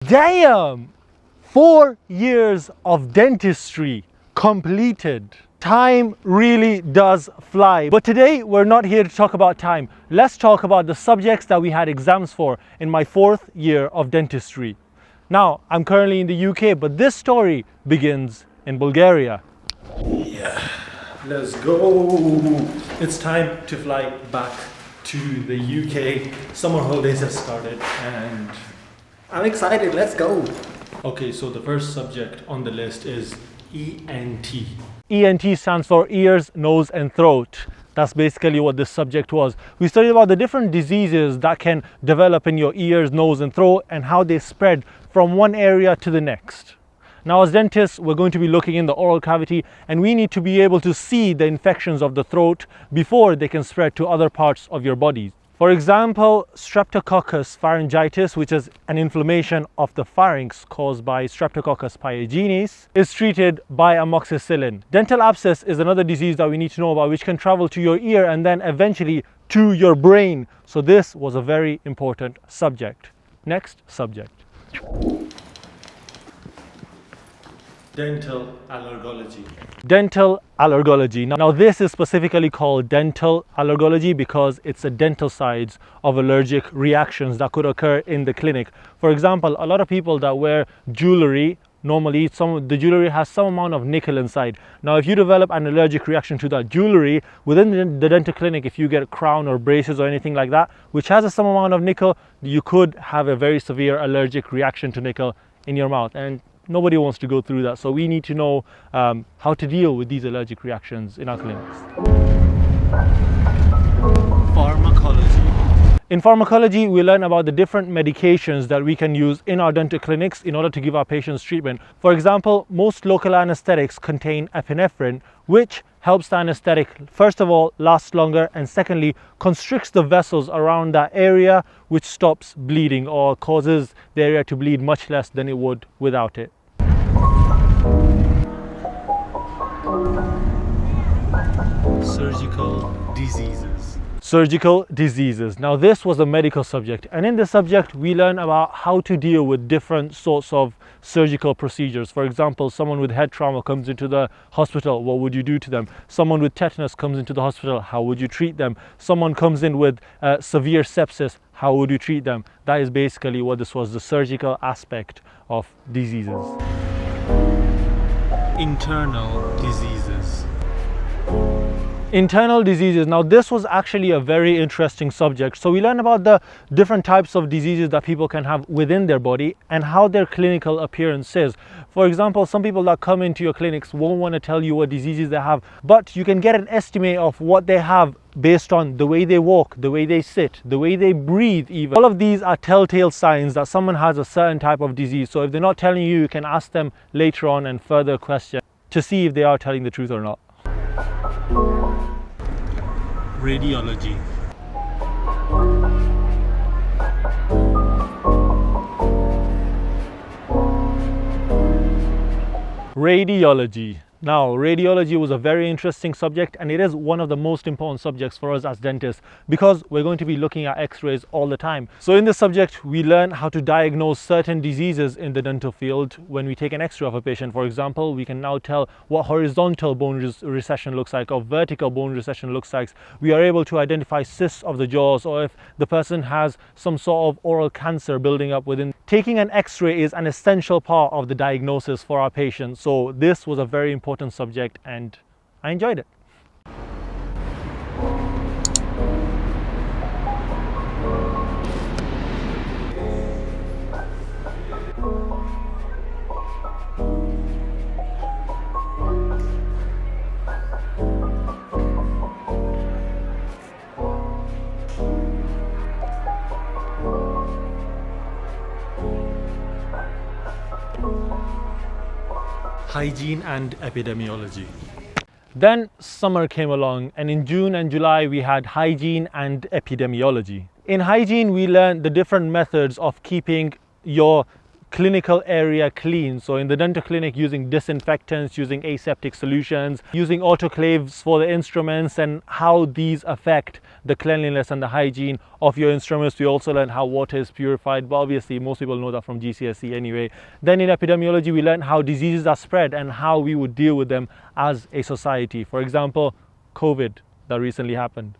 Damn! 4 years of dentistry completed. Time really does fly. But today we're not here to talk about time. Let's talk about the subjects that we had exams for in my 4th year of dentistry. Now, I'm currently in the UK, but this story begins in Bulgaria. Yeah, let's go. It's time to fly back to the UK. Summer holidays have started and I'm excited. Let's go. Okay, so the first subject on the list is ENT. ENT stands for ears, nose and throat. That's basically what this subject was. We studied about the different diseases that can develop in your ears, nose and throat and how they spread from one area to the next. Now, as dentists, we're going to be looking in the oral cavity and we need to be able to see the infections of the throat before they can spread to other parts of your body. For example, Streptococcus pharyngitis, which is an inflammation of the pharynx caused by Streptococcus pyogenes, is treated by amoxicillin. Dental abscess is another disease that we need to know about, which can travel to your ear and then eventually to your brain. So this was a very important subject. Next subject. Dental allergology. Dental allergology. Now this is specifically called dental allergology because it's the dental sides of allergic reactions that could occur in the clinic. For example, a lot of people that wear jewelry, normally the jewelry has some amount of nickel inside. Now if you develop an allergic reaction to that jewelry within the dental clinic, if you get a crown or braces or anything like that which has some amount of nickel, you could have a very severe allergic reaction to nickel in your mouth, and nobody wants to go through that. So we need to know how to deal with these allergic reactions in our clinics. Pharmacology. In pharmacology, we learn about the different medications that we can use in our dental clinics in order to give our patients treatment. For example, most local anesthetics contain epinephrine, which helps the anesthetic, first of all, last longer, and secondly, constricts the vessels around that area, which stops bleeding or causes the area to bleed much less than it would without it. Surgical diseases. Surgical diseases. Now this was a medical subject, and in this subject we learn about how to deal with different sorts of surgical procedures. For example, someone with head trauma comes into the hospital, what would you do to them? Someone with tetanus comes into the hospital, how would you treat them? Someone comes in with severe sepsis, how would you treat them? That is basically what this was, the surgical aspect of diseases. Internal diseases. Internal diseases. Now this was actually a very interesting subject. So we learned about the different types of diseases that people can have within their body and how their clinical appearance is. For example, some people that come into your clinics won't want to tell you what diseases they have, but you can get an estimate of what they have based on the way they walk, the way they sit, the way they breathe even. All of these are telltale signs that someone has a certain type of disease. So if they're not telling you, you can ask them later on and further question to see if they are telling the truth or not. Radiology. Radiology. Now, radiology was a very interesting subject, and it is one of the most important subjects for us as dentists because we're going to be looking at x-rays all the time. So in this subject, we learn how to diagnose certain diseases in the dental field when we take an x-ray of a patient. For example, we can now tell what horizontal bone recession looks like or vertical bone recession looks like. We are able to identify cysts of the jaws, or if the person has some sort of oral cancer building up within. Taking an x-ray is an essential part of the diagnosis for our patients. So this was a very important subject and I enjoyed it. Hygiene and Epidemiology. Then summer came along, and in June and July we had Hygiene and Epidemiology. In hygiene we learned the different methods of keeping your clinical area clean. So in the dental clinic, using disinfectants, using aseptic solutions, using autoclaves for the instruments, and how these affect the cleanliness and the hygiene of your instruments. We also learned how water is purified, but obviously most people know that from GCSE anyway. Then in epidemiology, we learned how diseases are spread and how we would deal with them as a society. For example, COVID that recently happened.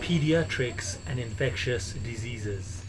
Pediatrics and infectious diseases.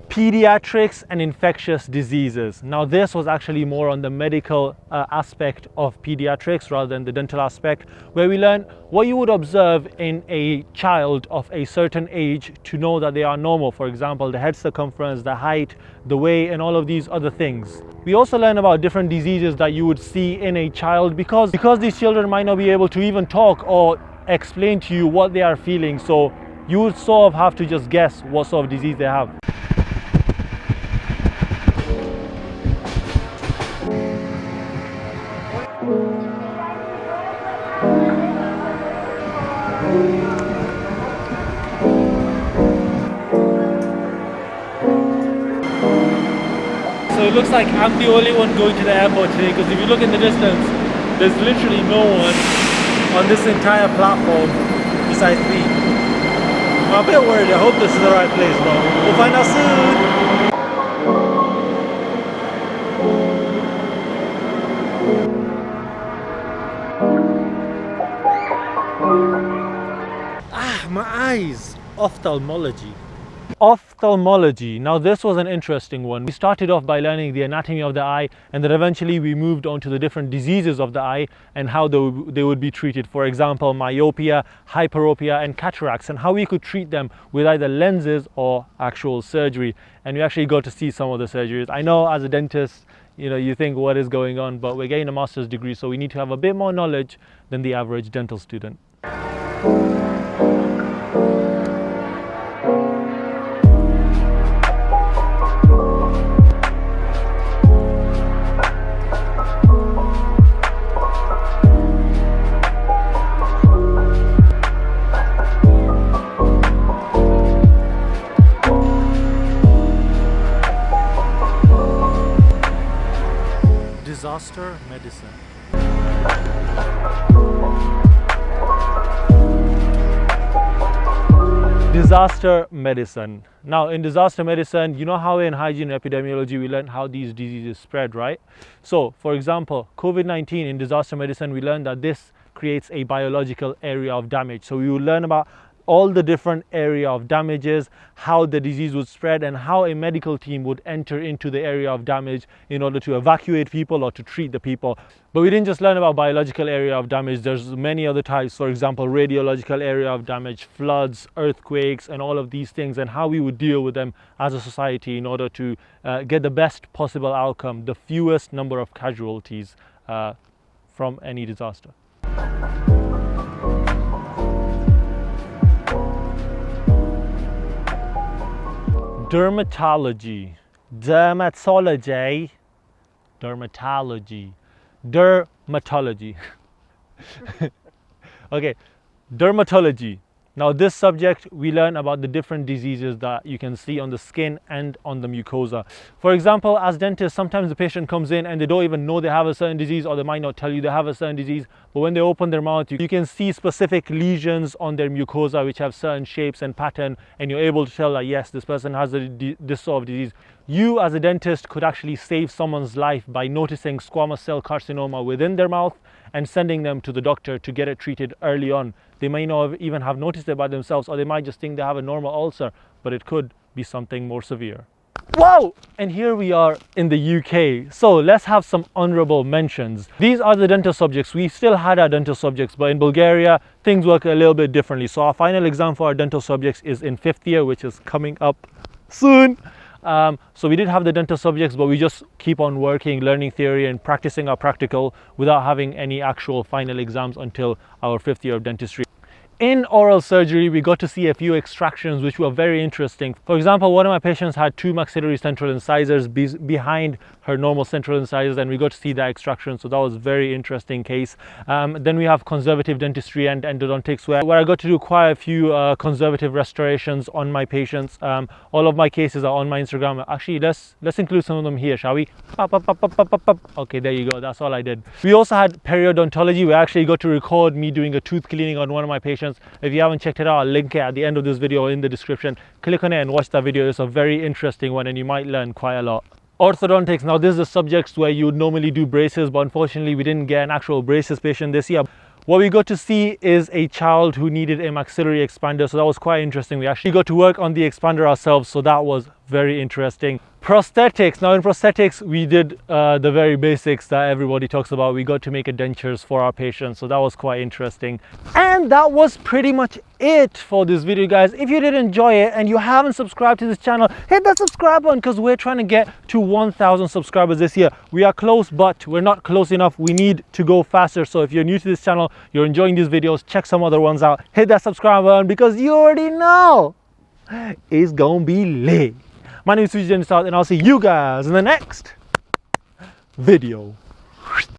Pediatrics and infectious diseases. Now this was actually more on the medical aspect of pediatrics rather than the dental aspect, where we learn what you would observe in a child of a certain age to know that they are normal. For example, the head circumference, the height, the weight, and all of these other things. We also learn about different diseases that you would see in a child because these children might not be able to even talk or explain to you what they are feeling, so you would sort of have to just guess what sort of disease they have. So it looks like I'm the only one going to the airport today, because if you look in the distance, there's literally no one on this entire platform besides me. I'm a bit worried. I hope this is the right place, but we'll find out soon. My eyes. Ophthalmology. Ophthalmology. Now this was an interesting one. We started off by learning the anatomy of the eye, and then eventually we moved on to the different diseases of the eye and how they would be treated. For example, myopia, hyperopia, and cataracts, and how we could treat them with either lenses or actual surgery. And we actually got to see some of the surgeries. I know as a dentist, you think what is going on, but we're getting a master's degree, so we need to have a bit more knowledge than the average dental student. Disaster medicine. Disaster medicine. Now in disaster medicine, you know how in hygiene epidemiology we learned how these diseases spread, right? So for example, COVID-19 in disaster medicine, we learned that this creates a biological area of damage. So we will learn about all the different area of damages, how the disease would spread, and how a medical team would enter into the area of damage in order to evacuate people or to treat the people. But we didn't just learn about biological area of damage. There's many other types. For example, radiological area of damage, floods, earthquakes, and all of these things, and how we would deal with them as a society in order to get the best possible outcome, the fewest number of casualties from any disaster. Dermatology. Dermatology. Okay, dermatology. Now this subject, we learn about the different diseases that you can see on the skin and on the mucosa. For example, as dentists, sometimes the patient comes in and they don't even know they have a certain disease, or they might not tell you they have a certain disease, but when they open their mouth, you can see specific lesions on their mucosa which have certain shapes and pattern, and you're able to tell that yes, this person has this sort of disease. You as a dentist could actually save someone's life by noticing squamous cell carcinoma within their mouth and sending them to the doctor to get it treated early on. They may not even have noticed it by themselves, or they might just think they have a normal ulcer, but it could be something more severe. Whoa! And here we are in the UK. So let's have some honorable mentions. These are the dental subjects. We still had our dental subjects, but in Bulgaria, things work a little bit differently. So our final exam for our dental subjects is in 5th year, which is coming up soon. So we did have the dental subjects, but we just keep on working, learning theory and practicing our practical without having any actual final exams until our 5th year of dentistry. In oral surgery, we got to see a few extractions which were very interesting. For example, one of my patients had 2 maxillary central incisors behind her normal central incisors, and we got to see that extraction, so that was a very interesting case. Then we have conservative dentistry and endodontics, where I got to do quite a few conservative restorations on my patients. All of my cases are on my Instagram. Actually, let's include some of them here, shall we? Okay, there you go, that's all I did. We also had periodontology. We actually got to record me doing a tooth cleaning on one of my patients. If you haven't checked it out, I'll link it at the end of this video in the description. Click on it and watch that video. It's a very interesting one and you might learn quite a lot. Orthodontics. Now this is the subjects where you would normally do braces, but unfortunately we didn't get an actual braces patient this year. What we got to see is a child who needed a maxillary expander, so that was quite interesting. We actually got to work on the expander ourselves, so that was very interesting. Prosthetics. Now in prosthetics we did the very basics that everybody talks about. We got to make dentures for our patients, so that was quite interesting. And that was pretty much it for this video, guys. If you did enjoy it and you haven't subscribed to this channel, hit that subscribe button, because we're trying to get to 1,000 subscribers this year. We are close, but we're not close enough. We need to go faster. So if you're new to this channel, you're enjoying these videos, check some other ones out, hit that subscribe button, because you already know it's gonna be lit. My name is Saad, and I'll see you guys in the next video.